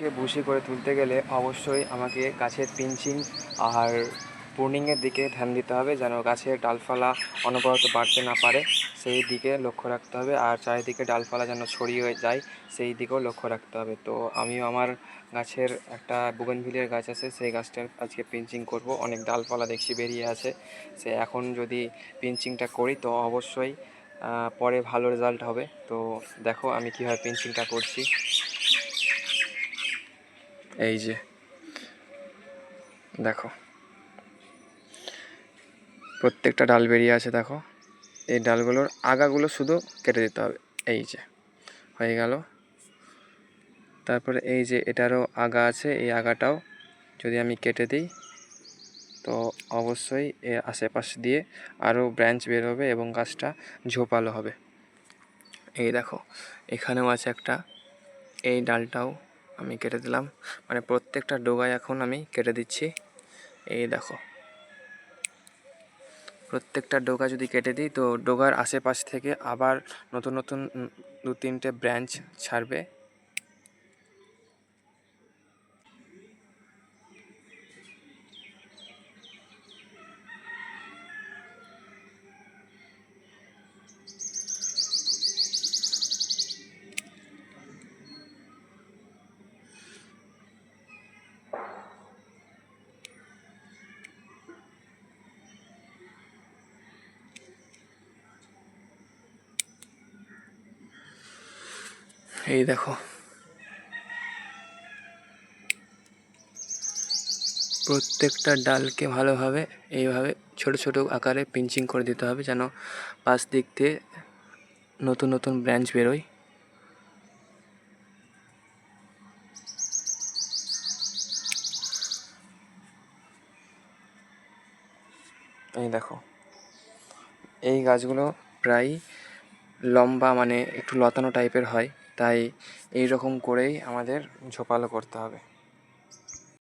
গাছকে বুশি করে তুলতে গেলে অবশ্যই আমাকে গাছের পিঞ্চিং আর প্রুনিংয়ের দিকে ধ্যান দিতে হবে, যেন গাছের ডালপালা অনবরত বাড়তে না পারে সেই দিকে লক্ষ্য রাখতে হবে। আর চারিদিকে ডালপালা যেন ছড়িয়ে যায় সেই দিকেও লক্ষ্য রাখতে হবে। তো আমিও আমার গাছের একটা বুগেনভিলিয়ার গাছ আছে, সেই গাছটার আজকে পিঞ্চিং করব। অনেক ডালপালা দেখছি বেরিয়ে আছে, সে এখন যদি পিঞ্চিংটা করি তো অবশ্যই পরে ভালো রেজাল্ট হবে। তো দেখো আমি কীভাবে পিঞ্চিংটা করছি। এই যে দেখো প্রত্যেকটা ডাল বেরিয়ে আছে, দেখো এই ডালগুলোর আগাগুলো শুধু কেটে দিতে হবে। এই যে হয়ে গেল। তারপরে এই যে এটারও আগা আছে, এই আগাটাও যদি আমি কেটে দিই তো অবশ্যই এর আশেপাশ দিয়ে আরও ব্রাঞ্চ বের হবে এবং গাছটা ঝোপালো হবে। এই দেখো এখানেও আছে একটা, এই ডালটাও আমি কেটে দিলাম, মানে প্রত্যেকটা ডগায় এখন আমি কেটে দিচ্ছি। এই দেখো প্রত্যেকটা ডগা যদি কেটে দিই তো ডগার আশেপাশ থেকে আবার নতুন নতুন 2-3টে ব্রাঞ্চ ছাড়বে। এই দেখো প্রত্যেকটা ডালকে ভালোভাবে এইভাবে ছোট ছোট আকারে পিঞ্চিং করে দিতে হবে, যেন পাশ দিক দিয়ে নতুন নতুন ব্রাঞ্চ বেরোয়। এই দেখো এই গাছগুলো প্রায় লম্বা, মানে একটু লতানো টাইপের হয়, তাই এই রকম করেই আমাদের ঝোপালো করতে হবে।